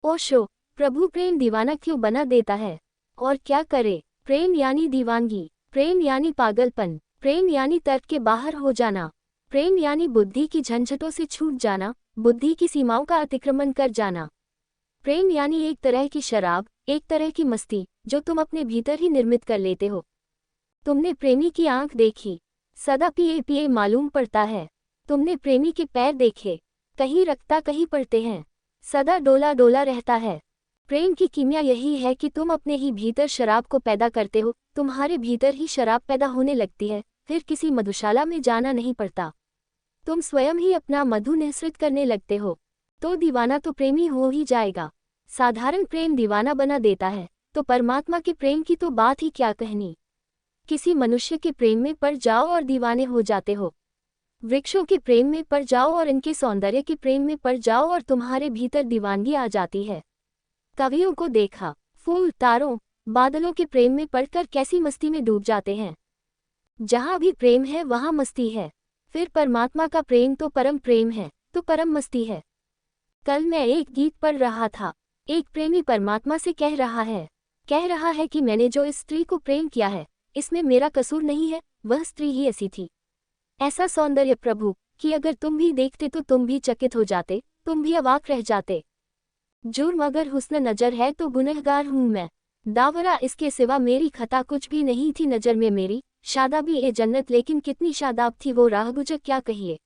ओशो, प्रभु प्रेम दीवाना क्यों बना देता है और क्या करे। प्रेम यानी दीवानगी, प्रेम यानी पागलपन, प्रेम यानी तर्क के बाहर हो जाना, प्रेम यानी बुद्धि की झंझटों से छूट जाना, बुद्धि की सीमाओं का अतिक्रमण कर जाना। प्रेम यानी एक तरह की शराब, एक तरह की मस्ती जो तुम अपने भीतर ही निर्मित कर लेते हो। तुमने प्रेमी की आंख देखी, सदा पिए पिए मालूम पड़ता है। तुमने प्रेमी के पैर देखे, कहीं रखता कहीं पड़ते हैं, सदा डोला डोला रहता है। प्रेम की कीमिया यही है कि तुम अपने ही भीतर शराब को पैदा करते हो, तुम्हारे भीतर ही शराब पैदा होने लगती है, फिर किसी मधुशाला में जाना नहीं पड़ता, तुम स्वयं ही अपना मधु निःसृत करने लगते हो। तो दीवाना तो प्रेमी हो ही जाएगा। साधारण प्रेम दीवाना बना देता है, तो परमात्मा के प्रेम की तो बात ही क्या कहनी। किसी मनुष्य के प्रेम में पड़ जाओ और दीवाने हो जाते हो। वृक्षों के प्रेम में पड़ जाओ और इनके सौंदर्य के प्रेम में पड़ जाओ और तुम्हारे भीतर दीवानगी आ जाती है। कवियों को देखा, फूल, तारों, बादलों के प्रेम में पड़कर कैसी मस्ती में डूब जाते हैं। जहाँ भी प्रेम है वहाँ मस्ती है। फिर परमात्मा का प्रेम तो परम प्रेम है, तो परम मस्ती है। कल मैं एक गीत पढ़ रहा था, एक प्रेमी परमात्मा से कह रहा है कि मैंने जो इस स्त्री को प्रेम किया है, इसमें मेरा कसूर नहीं है, वह स्त्री ही ऐसी थी। ऐसा सौंदर्य प्रभु कि अगर तुम भी देखते तो तुम भी चकित हो जाते, तुम भी अवाक रह जाते। जुर्म अगर हुस्न नजर है तो गुनहगार हूँ मैं, दावरा इसके सिवा मेरी खता कुछ भी नहीं थी नजर में मेरी। शादाबी ए जन्नत लेकिन कितनी शादाब थी वो राहगुजर क्या कहिए।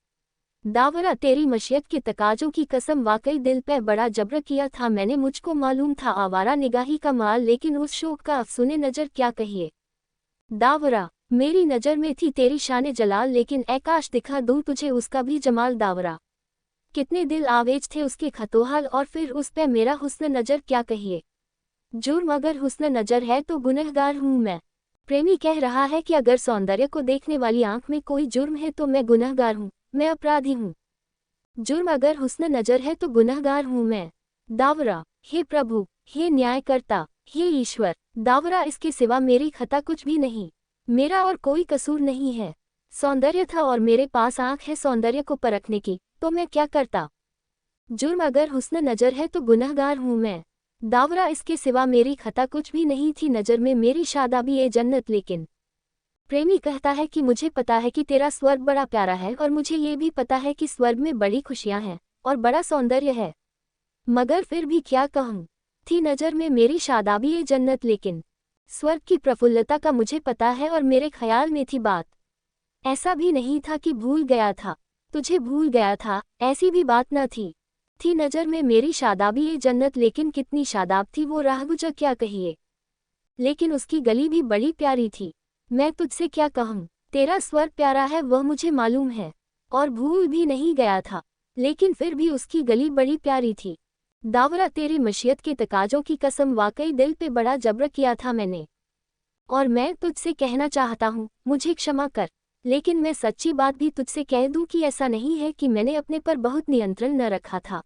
दावरा तेरी मशियत के तकाजों की कसम वाकई दिल पे बड़ा जबर किया था मैंने, मुझको मालूम था आवारा निगाही का माल, लेकिन उस शौक का अफसूने नजर क्या कहिए। दावरा मेरी नजर में थी तेरी शान जलाल, लेकिन ए काश दिखा दूं तुझे उसका भी जमाल। दावरा कितने दिल आवेज थे उसके खतोहाल, और फिर उस पे मेरा हुस्न नजर क्या कहिए। जुर्म अगर हुस्न नजर है तो गुनहगार हूँ मैं। प्रेमी कह रहा है कि अगर सौंदर्य को देखने वाली आंख में कोई जुर्म है तो मैं गुनहगार हूँ, मैं अपराधी हूँ। जुर्म अगर हुस्न नजर है तो गुनहगार हूँ मैं। दावरा हे प्रभु, हे न्यायकर्ता, हे ईश्वर, दावरा इसके सिवा मेरी खता कुछ भी नहीं, मेरा और कोई कसूर नहीं है। सौंदर्य था और मेरे पास आंख है सौंदर्य को परखने की, तो मैं क्या करता। जुर्म अगर हुस्न नजर है तो गुनहगार हूँ मैं। दावरा इसके सिवा मेरी खता कुछ भी नहीं थी नजर में मेरी शादाबी ए जन्नत लेकिन। प्रेमी कहता है कि मुझे पता है कि तेरा स्वर्ग बड़ा प्यारा है, और मुझे ये भी पता है कि स्वर्ग में बड़ी खुशियां हैं और बड़ा सौंदर्य है, मगर फिर भी क्या कहूँ, थी नजर में मेरी शादाबी ए जन्नत लेकिन। स्वर्ग की प्रफुल्लता का मुझे पता है और मेरे ख्याल में थी बात। ऐसा भी नहीं था कि भूल गया था, तुझे भूल गया था, ऐसी भी बात न थी नजर में मेरी शादाबी ए जन्नत लेकिन कितनी शादाब थी वो राहगुजर क्या कहिए। लेकिन उसकी गली भी बड़ी प्यारी थी, मैं तुझसे क्या कहूँ, तेरा स्वर प्यारा है वह मुझे मालूम है, और भूल भी नहीं गया था, लेकिन फिर भी उसकी गली बड़ी प्यारी थी। दावरा तेरी मशियत के तकाजों की कसम वाकई दिल पे बड़ा जबर किया था मैंने, और मैं तुझसे कहना चाहता हूँ मुझे क्षमा कर, लेकिन मैं सच्ची बात भी तुझसे कह दूं कि ऐसा नहीं है कि मैंने अपने पर बहुत नियंत्रण न रखा था,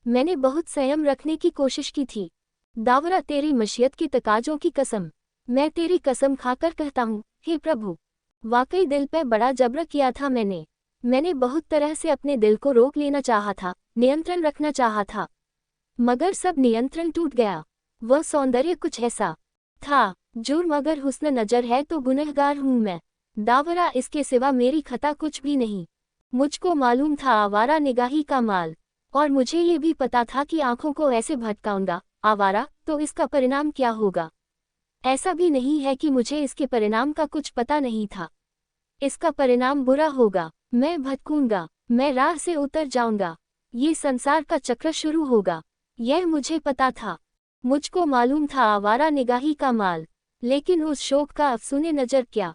मैंने बहुत संयम रखने की कोशिश की थी। दावरा तेरी मशियत की तकाजों की कसम, मैं तेरी कसम खाकर कहता हूँ हे प्रभु, वाकई दिल पे बड़ा जबर किया था मैंने बहुत तरह से अपने दिल को रोक लेना चाहा था, नियंत्रण रखना चाहा था, मगर सब नियंत्रण टूट गया। वह सौंदर्य कुछ ऐसा था। जुर्म अगर हुस्न नजर है तो गुनहगार हूँ मैं। दावरा इसके सिवा मेरी खता कुछ भी नहीं, मुझको मालूम था आवारा निगाही का माल, और मुझे ये भी पता था कि आंखों को ऐसे भटकाऊंगा आवारा तो इसका परिणाम क्या होगा। ऐसा भी नहीं है कि मुझे इसके परिणाम का कुछ पता नहीं था, इसका परिणाम बुरा होगा, मैं भटकूंगा, मैं राह से उतर जाऊंगा, ये संसार का चक्र शुरू होगा, यह मुझे पता था। मुझको मालूम था आवारा निगाही का माल, लेकिन उस शोक का अफसूने नजर क्या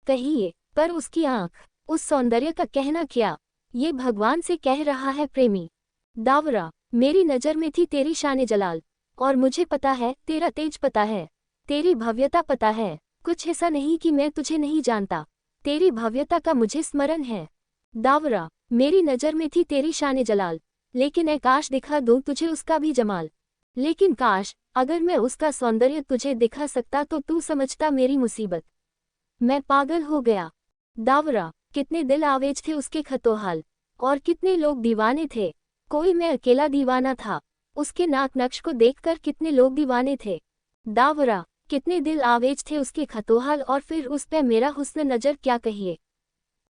कहिए, पर उसकी आंख, उस सौंदर्य का कहना क्या, ये भगवान से कह रहा है प्रेमी। दावरा मेरी नजर में थी तेरी शान जलाल, और मुझे पता है तेरा तेज पता है, तेरी भव्यता पता है, कुछ ऐसा नहीं कि मैं तुझे नहीं जानता, तेरी भव्यता का मुझे स्मरण है। दावरा मेरी नजर में थी तेरी शान जलाल, लेकिन ए काश दिखा दूं तुझे उसका भी जमाल, लेकिन काश अगर मैं उसका सौंदर्य तुझे दिखा सकता तो तू समझता मेरी मुसीबत, मैं पागल हो गया। दावरा कितने दिल आवेज थे उसके खतोहाल, और कितने लोग दीवाने थे, कोई मैं अकेला दीवाना था, उसके नाक नक्श को देखकर कितने लोग दीवाने थे। दावरा, कितने दिल आवेज थे उसके खतोहाल, और फिर उस पे मेरा हुस्न नजर क्या कहिए।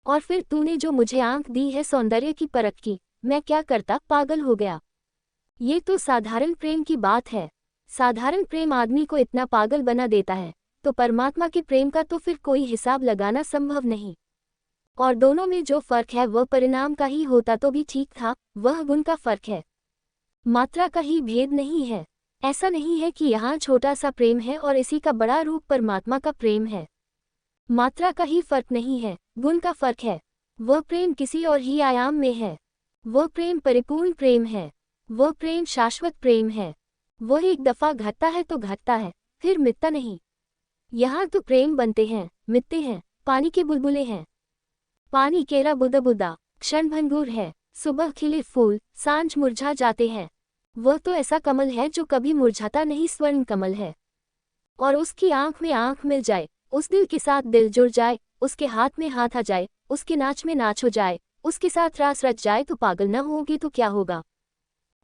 और फिर तूने जो मुझे आंख दी है सौंदर्य की परख की, मैं क्या करता, पागल हो गया। ये तो साधारण प्रेम की बात है। साधारण प्रेम आदमी को इतना पागल बना देता है, तो परमात्मा के प्रेम का तो फिर कोई हिसाब लगाना संभव नहीं। और दोनों में जो फर्क है वह परिणाम का ही होता तो भी ठीक था, वह गुण का फर्क है, मात्रा का ही भेद नहीं है। ऐसा नहीं है कि यहाँ छोटा सा प्रेम है और इसी का बड़ा रूप परमात्मा का प्रेम है। मात्रा का ही फर्क नहीं है, गुण का फर्क है। वह प्रेम किसी और ही आयाम में है। वह प्रेम परिपूर्ण प्रेम है। वह प्रेम शाश्वत प्रेम है। वह एक दफा घटता है तो घटता है, फिर मिटता नहीं। यहाँ तो प्रेम बनते हैं, मिटते हैं, पानी के बुलबुले हैं। पानी केरा बुदा बुदा, क्षण भंगुर है। सुबह खिले फूल, सांझ मुरझा जाते हैं। वह तो ऐसा कमल है जो कभी मुरझाता नहीं, स्वर्ण कमल है। और उसकी आंख में आंख मिल जाए, उस दिल के साथ दिल जुड़ जाए, उसके हाथ में हाथ आ जाए, उसके नाच में नाच हो जाए, उसके साथ रास रच जाए, तो पागल न होगे तो क्या होगा।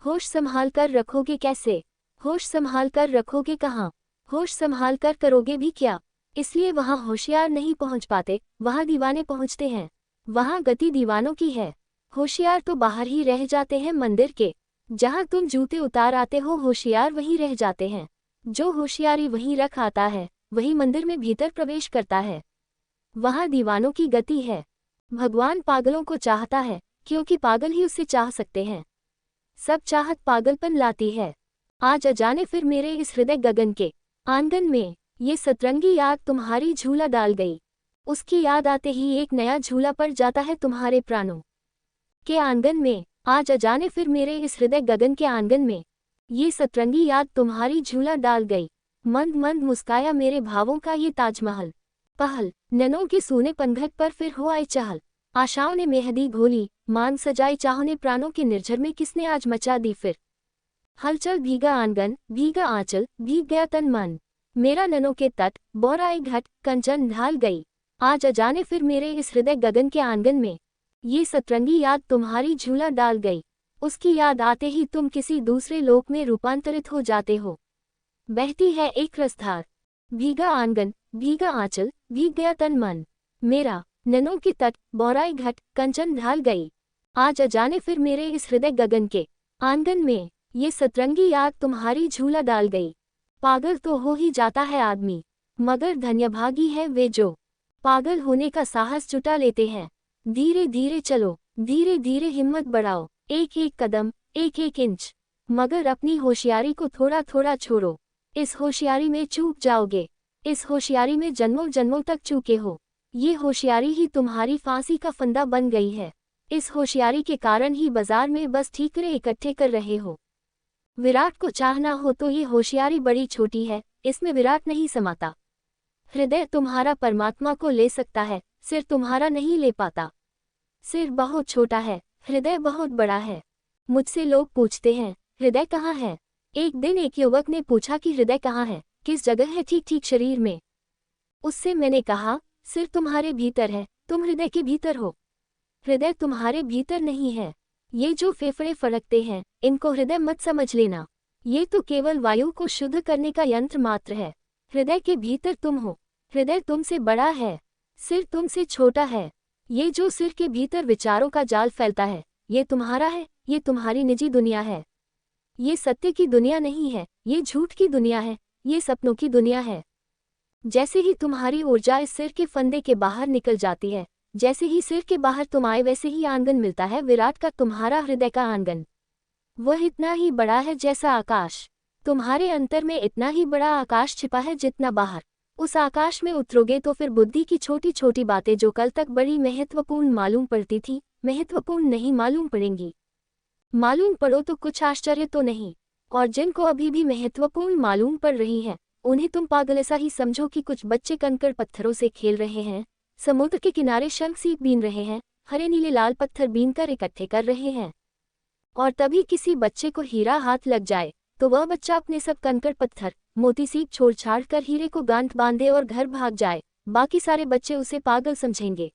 होश संभाल कर रखोगे कैसे, होश संभाल कर रखोगे कहाँ, होश संभाल कर करोगे भी क्या। इसलिए वहाँ होशियार नहीं पहुँच पाते, वहाँ दीवाने पहुँचते हैं। वहाँ गति दीवानों की है। होशियार तो बाहर ही रह जाते हैं मंदिर के। जहाँ तुम जूते उतार आते हो, होशियार वहीं रह जाते हैं। जो होशियारी वहीं रख आता है, वही मंदिर में भीतर प्रवेश करता है। वहाँ दीवानों की गति है। भगवान पागलों को चाहता है, क्योंकि पागल ही उसे चाह सकते हैं। सब चाहत पागलपन लाती है। आज अजाने फिर मेरे इस हृदय गगन के आंगन में ये सतरंगी याद तुम्हारी झूला डाल गई। उसकी याद आते ही एक नया झूला पड़ जाता है तुम्हारे प्राणों के आंगन में। आज अजाने फिर मेरे इस हृदय गगन के आंगन में ये सतरंगी याद तुम्हारी झूला डाल गई। मंद मंद मुस्काया मेरे भावों का ये ताजमहल। पहल नैनों के सूने पनघट पर फिर हो आई चहल। आशाओं ने मेहंदी घोली, मान सजाई चाहों ने प्राणों के निर्झर में किसने आज मचा दी फिर हलचल। भीगा आंगन, भीगा आंचल, भीग गया तन मन। मेरा नैनों के तट, बोराई घट, कंचन ढाल गई। आज अजाने फिर मेरे इस हृदय गगन के आंगन में ये सतरंगी याद तुम्हारी झूला डाल गई। उसकी याद आते ही तुम किसी दूसरे लोक में रूपांतरित हो जाते हो। बहती है एक रसधार। भीगा आंगन, भीगा आंचल, भीग गया तन मन। मेरा नैनों के तट, बोराई घट, कंचन ढाल गई। आज अजाने फिर मेरे इस हृदय गगन के आंगन में ये सतरंगी याद तुम्हारी झूला डाल गई। पागल तो हो ही जाता है आदमी, मगर धन्यभागी है वे जो पागल होने का साहस जुटा लेते हैं। धीरे धीरे चलो, धीरे धीरे हिम्मत बढ़ाओ, एक एक कदम, एक एक इंच, मगर अपनी होशियारी को थोड़ा थोड़ा छोड़ो। इस होशियारी में चूक जाओगे। इस होशियारी में जन्मों जन्मों तक चूके हो। ये होशियारी ही तुम्हारी फांसी का फंदा बन गई है। इस होशियारी के कारण ही बाजार में बस ठीकरे इकट्ठे कर रहे हो। विराट को चाहना हो तो ये होशियारी बड़ी छोटी है, इसमें विराट नहीं समाता। हृदय तुम्हारा परमात्मा को ले सकता है, सिर तुम्हारा नहीं ले पाता। सिर बहुत छोटा है, हृदय बहुत बड़ा है। मुझसे लोग पूछते हैं, हृदय कहाँ है। एक दिन एक युवक ने पूछा कि हृदय कहाँ है, किस जगह है ठीक ठीक शरीर में। उससे मैंने कहा, सिर तुम्हारे भीतर है, तुम हृदय के भीतर हो। हृदय तुम्हारे भीतर नहीं है। ये जो फेफड़े फड़कते हैं, इनको हृदय मत समझ लेना। ये तो केवल वायु को शुद्ध करने का यंत्र मात्र है। हृदय के भीतर तुम हो। हृदय तुमसे बड़ा है, सिर तुमसे छोटा है। ये जो सिर के भीतर विचारों का जाल फैलता है, ये तुम्हारा है, ये तुम्हारी निजी दुनिया है। ये सत्य की दुनिया नहीं है, ये झूठ की दुनिया है, ये सपनों की दुनिया है। जैसे ही तुम्हारी ऊर्जा इस सिर के फंदे के बाहर निकल जाती है, जैसे ही सिर के बाहर तुम आए, वैसे ही आंगन मिलता है विराट का, तुम्हारा हृदय का आंगन। वह इतना ही बड़ा है जैसा आकाश। तुम्हारे अंतर में इतना ही बड़ा आकाश छिपा है जितना बाहर। उस आकाश में उतरोगे तो फिर बुद्धि की छोटी छोटी बातें जो कल तक बड़ी महत्वपूर्ण मालूम पड़ती थी, महत्वपूर्ण नहीं मालूम पड़ेंगी। मालूम पड़ो तो कुछ आश्चर्य तो नहीं। और जिनको अभी भी महत्वपूर्ण मालूम पड़ रही है, उन्हें तुम पागल ऐसा ही समझो कि कुछ बच्चे कंकड़ पत्थरों से खेल रहे हैं, समुद्र के किनारे शंख सीप बीन रहे हैं, हरे नीले लाल पत्थर बीन कर इकट्ठे कर रहे हैं। और तभी किसी बच्चे को हीरा हाथ लग जाए तो वह बच्चा अपने सब कंकड़ पत्थर मोती सीप छोड़ छाड़ कर हीरे को गांठ बांधे और घर भाग जाए। बाकी सारे बच्चे उसे पागल समझेंगे।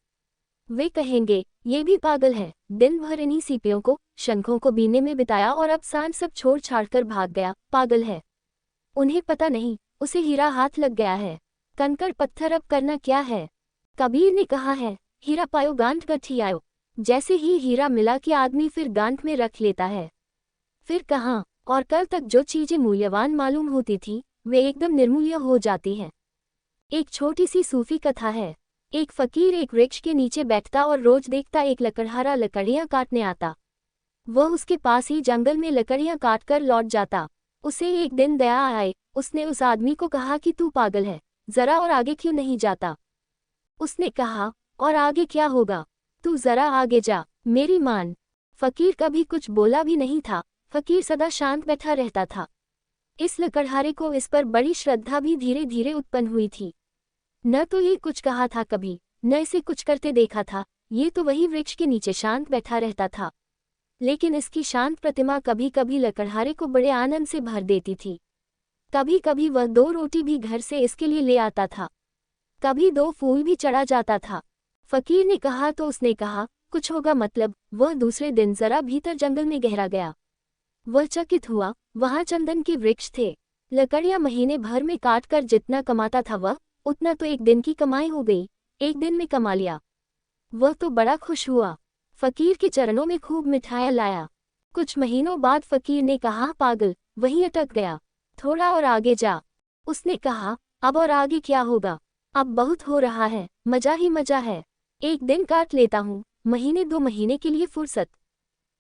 वे कहेंगे, ये भी पागल है, दिन भर इन्हीं सीपियों को शंखों को बीने में बिताया और अब सांड सब छोड़ छाड़ कर भाग गया, पागल है। उन्हें पता नहीं, उसे हीरा हाथ लग गया है। कंकड़ पत्थर अब करना क्या है। कबीर ने कहा है, हीरा पायो गांठ गठी आयो। जैसे ही हीरा मिला कि आदमी फिर गांठ में रख लेता है। फिर कहाँ, और कल तक जो चीजें मूल्यवान मालूम होती थी वे एकदम निर्मूल्य हो जाती हैं। एक छोटी सी सूफी कथा है। एक फकीर एक वृक्ष के नीचे बैठता और रोज देखता एक लकड़हारा लकड़ियां काटने आता। वह उसके पास ही जंगल में लकड़ियां काटकर लौट जाता। उसे एक दिन दया आए, उसने उस आदमी को कहा कि तू पागल है, जरा और आगे क्यों नहीं जाता। उसने कहा, और आगे क्या होगा, तू जरा आगे जा, मेरी मान। फकीर कभी कुछ बोला भी नहीं था। फकीर सदा शांत बैठा रहता था। इस लकड़हारे को इस पर बड़ी श्रद्धा भी धीरे धीरे उत्पन्न हुई थी। न तो ये कुछ कहा था कभी, न इसे कुछ करते देखा था। ये तो वही वृक्ष के नीचे शांत बैठा रहता था। लेकिन इसकी शांत प्रतिमा कभी कभी लकड़हारे को बड़े आनंद से भर देती थी। कभी कभी वह 2 रोटी भी घर से इसके लिए ले आता था। कभी 2 फूल भी चढ़ा जाता था। फकीर ने कहा तो उसने कहा, कुछ होगा मतलब। वह दूसरे दिन जरा भीतर जंगल में गहरा गया। वह चकित हुआ, वहां चंदन के वृक्ष थे। लकड़ियां महीने भर में काट कर जितना कमाता था वह उतना तो एक दिन की कमाई हो गई। एक दिन में कमा लिया। वह तो बड़ा खुश हुआ। फकीर के चरणों में खूब मिठाइयाँ लाया। कुछ महीनों बाद फकीर ने कहा, पागल, वहीं अटक गया, थोड़ा और आगे जा। उसने कहा, अब और आगे क्या होगा, अब बहुत हो रहा है, मजा ही मजा है। एक दिन काट लेता हूँ, महीने 2 महीने के लिए फुर्सत।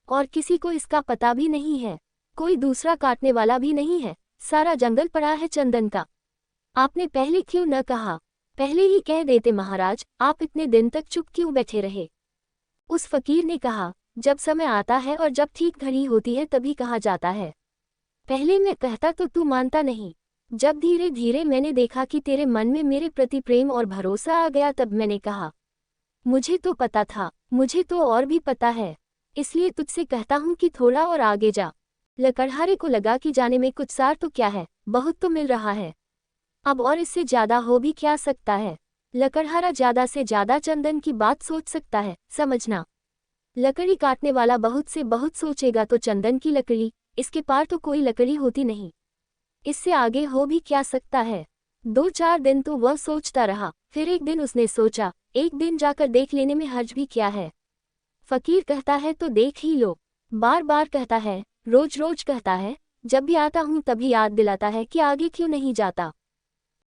और किसी को इसका पता भी नहीं है, कोई दूसरा काटने वाला भी नहीं है। सारा जंगल पड़ा है चंदन का। आपने पहले क्यों न कहा, पहले ही कह देते महाराज, आप इतने दिन तक चुप क्यों बैठे रहे। उस फकीर ने कहा, जब समय आता है और जब ठीक घड़ी होती है तभी कहा जाता है। पहले मैं कहता तो तू मानता नहीं। जब धीरे धीरे मैंने देखा कि तेरे मन में मेरे प्रति प्रेम और भरोसा आ गया तब मैंने कहा, मुझे तो पता था, मुझे तो और भी पता है, इसलिए तुझसे कहता हूँ कि थोड़ा और आगे जा। लकड़हारे को लगा कि जाने में कुछ सार तो क्या है, बहुत तो मिल रहा है, अब और इससे ज्यादा हो भी क्या सकता है। लकड़हारा ज्यादा से ज्यादा चंदन की बात सोच सकता है, समझना। लकड़ी काटने वाला बहुत से बहुत सोचेगा तो चंदन की लकड़ी, इसके पार तो कोई लकड़ी होती नहीं, इससे आगे हो भी क्या सकता है। 2-4 दिन तो वह सोचता रहा। फिर एक दिन उसने सोचा, एक दिन जाकर देख लेने में हर्ज भी क्या है। फकीर कहता है तो देख ही लो। बार बार कहता है, रोज रोज कहता है, जब भी आता हूँ तभी याद दिलाता है कि आगे क्यों नहीं जाता।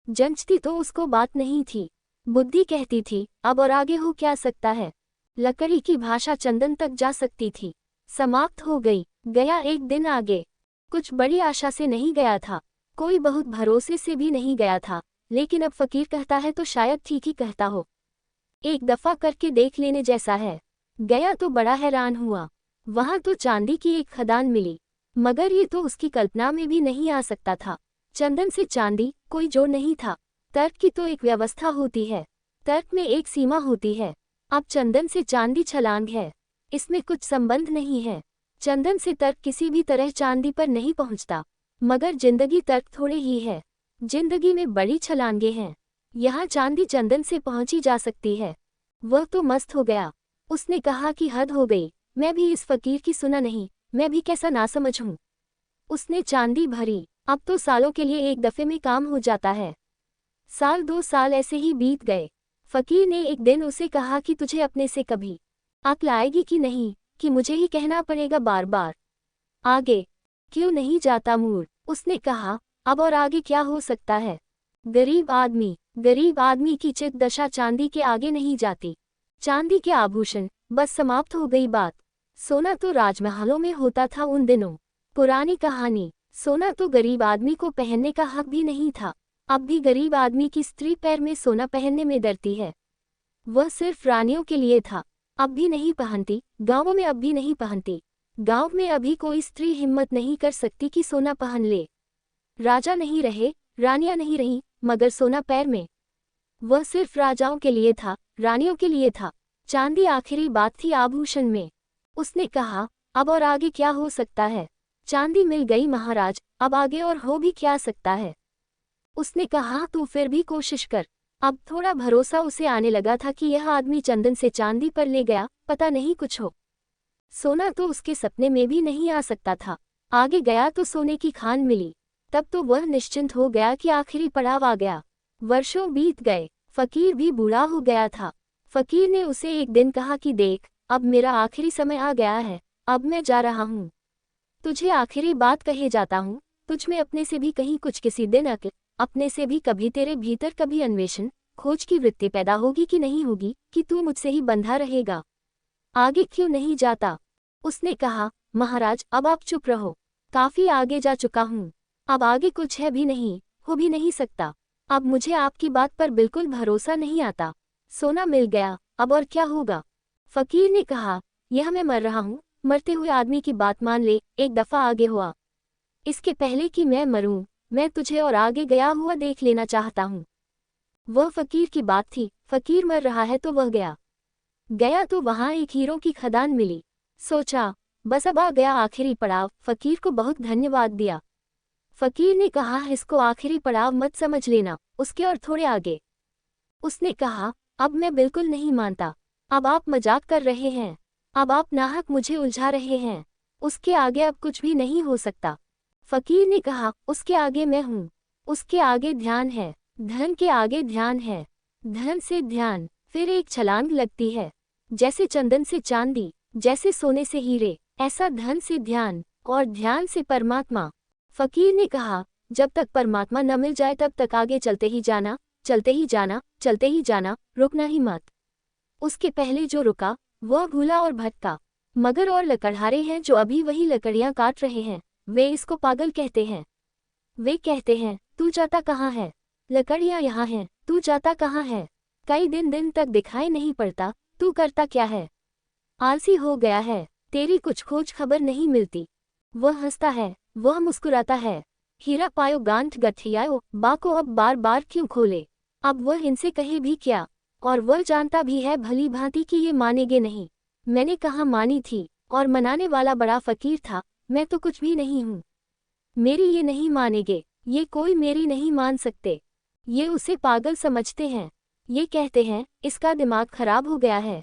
जंचती तो उसको बात नहीं थी, बुद्धि कहती थी, अब और आगे हो क्या सकता है। लकड़ी की भाषा चंदन तक जा सकती थी, समाप्त हो गई। गया एक दिन आगे, कुछ बड़ी आशा से नहीं गया था, कोई बहुत भरोसे से भी नहीं गया था, लेकिन अब फकीर कहता है तो शायद ठीक ही कहता हो। एक दफा करके देख लेने जैसा है। गया तो बड़ा हैरान हुआ, वहां तो चांदी की एक खदान मिली, मगर ये तो उसकी कल्पना में भी नहीं आ सकता था। चंदन से चांदी कोई जोड़ नहीं था। तर्क की तो एक व्यवस्था होती है, तर्क में एक सीमा होती है। अब चंदन से चांदी छलांग है, इसमें कुछ संबंध नहीं है। चंदन से तर्क किसी भी तरह चांदी पर नहीं पहुंचता, मगर जिंदगी तर्क थोड़े ही है। जिंदगी में बड़ी छलांगे हैं, यहाँ चांदी चंदन से पहुंची जा सकती है। वह तो मस्त हो गया। उसने कहा कि हद हो गई, मैं भी इस फकीर की सुना नहीं, मैं भी कैसा नासमझ हूँ। उसने चांदी भरी, अब तो सालों के लिए एक दफे में काम हो जाता है। साल 2 साल ऐसे ही बीत गए। फकीर ने एक दिन उसे कहा कि तुझे अपने से कभी अक्ल आएगी कि नहीं, कि मुझे ही कहना पड़ेगा बार बार, आगे क्यों नहीं जाता मूड। उसने कहा, अब और आगे क्या हो सकता है। गरीब आदमी की चित दशा चांदी के आगे नहीं जाती। चांदी के आभूषण, बस समाप्त हो गई बात। सोना तो राजमहलों में होता था उन दिनों, पुरानी कहानी। सोना तो गरीब आदमी को पहनने का हक भी नहीं था। अब भी गरीब आदमी की स्त्री पैर में सोना पहनने में डरती है। वह सिर्फ रानियों के लिए था, अब भी नहीं पहनती। गांवों में अब भी नहीं पहनती। गांव में अभी कोई स्त्री हिम्मत नहीं कर सकती कि सोना पहन ले। राजा नहीं रहे, रानियां नहीं रहीं, मगर सोना पैर में, वह सिर्फ राजाओं के लिए था, रानियों के लिए था। चांदी आखिरी बात थी आभूषण में। उसने कहा, अब और आगे क्या हो सकता है। चांदी मिल गई महाराज, अब आगे और हो भी क्या सकता है। उसने कहा, तू फिर भी कोशिश कर। अब थोड़ा भरोसा उसे आने लगा था कि यह आदमी चंदन से चांदी पर ले गया, पता नहीं कुछ हो। सोना तो उसके सपने में भी नहीं आ सकता था। आगे गया तो सोने की खान मिली। तब तो वह निश्चिंत हो गया कि आखिरी पड़ाव आ गया। वर्षों बीत गए, फकीर भी बूढ़ा हो गया था। फकीर ने उसे एक दिन कहा कि देख, अब मेरा आखिरी समय आ गया है, अब मैं जा रहा हूँ। तुझे आखिरी बात कहे जाता हूँ, तुझ में अपने से भी कहीं कुछ किसी दिन अक्ल, अपने से भी कभी तेरे भीतर कभी अन्वेषण, खोज की वृत्ति पैदा होगी कि नहीं होगी, कि तू मुझसे ही बंधा रहेगा? आगे क्यों नहीं जाता? उसने कहा, महाराज अब आप चुप रहो, काफी आगे जा चुका हूँ, अब आगे कुछ है भी नहीं, हो भी नहीं सकता। अब मुझे आपकी बात पर बिल्कुल भरोसा नहीं आता। सोना मिल गया, अब और क्या होगा? फकीर ने कहा, यह मैं मर रहा हूँ, मरते हुए आदमी की बात मान ले, एक दफा आगे हुआ। इसके पहले कि मैं मरूं, मैं तुझे और आगे गया हुआ देख लेना चाहता हूँ। वह फकीर की बात थी, फकीर मर रहा है तो वह गया। गया तो वहां एक हीरों की खदान मिली। सोचा, बस अब आ गया आखिरी पड़ाव। फकीर को बहुत धन्यवाद दिया। फकीर ने कहा, इसको आखिरी पड़ाव मत समझ लेना, उसके और थोड़े आगे। उसने कहा, अब मैं बिल्कुल नहीं मानता, अब आप मजाक कर रहे हैं, अब आप नाहक मुझे उलझा रहे हैं, उसके आगे अब कुछ भी नहीं हो सकता। फकीर ने कहा, उसके आगे मैं हूँ, उसके आगे ध्यान है, धन के आगे ध्यान है, धन से ध्यान, फिर एक छलांग लगती है, जैसे चंदन से चांदी, जैसे सोने से हीरे, ऐसा धन से ध्यान, और ध्यान से परमात्मा। फकीर ने कहा, जब तक परमात्मा न मिल जाए तब तक आगे चलते ही जाना, चलते ही जाना, चलते ही जाना, रुकना ही मत। उसके पहले जो रुका, वह भूला और भटका। मगर और लकड़हारे हैं जो अभी वही लकड़ियां काट रहे हैं, वे इसको पागल कहते हैं। वे कहते हैं, तू जाता कहाँ है? लकड़ियां यहाँ हैं, तू जाता कहाँ है? कई दिन दिन तक दिखाई नहीं पड़ता, तू करता क्या है? आलसी हो गया है, तेरी कुछ खोज खबर नहीं मिलती। वह हंसता है, वह मुस्कुराता है। हीरा पायो गांठ गठियाओ, बाको अब बार बार क्यों खोले? अब वह इनसे कहे भी क्या? और वह जानता भी है भली भांति कि ये मानेगे नहीं। मैंने कहाँ मानी थी, और मनाने वाला बड़ा फकीर था, मैं तो कुछ भी नहीं हूँ। मेरी ये नहीं मानेगे, ये कोई मेरी नहीं मान सकते। ये उसे पागल समझते हैं। ये कहते हैं, इसका दिमाग खराब हो गया है।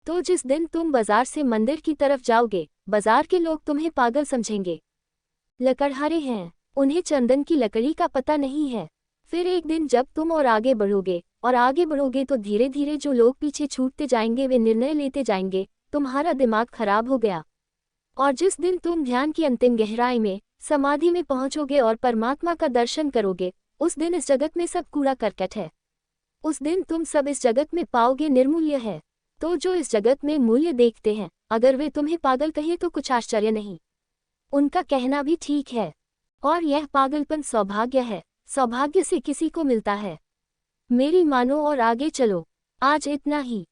तो जिस दिन तुम बाजार से मंदिर की तरफ जाओगे, बाजार के लोग तुम्हें पागल समझेंगे। लकड़हारे हैं, उन्हें चंदन की लकड़ी का पता नहीं है। फिर एक दिन जब तुम और आगे बढ़ोगे, और आगे बढ़ोगे तो धीरे धीरे जो लोग पीछे छूटते जाएंगे वे निर्णय लेते जाएंगे, तुम्हारा दिमाग खराब हो गया। और जिस दिन तुम ध्यान की अंतिम गहराई में, समाधि में पहुंचोगे और परमात्मा का दर्शन करोगे, उस दिन इस जगत में सब कूड़ा करकट है। उस दिन तुम सब इस जगत में पाओगे निर्मूल्य है। तो जो इस जगत में मूल्य देखते हैं, अगर वे तुम्हें पागल कहें तो कुछ आश्चर्य नहीं। उनका कहना भी ठीक है। और यह पागलपन सौभाग्य है, सौभाग्य से किसी को मिलता है। मेरी मानो और आगे चलो। आज इतना ही।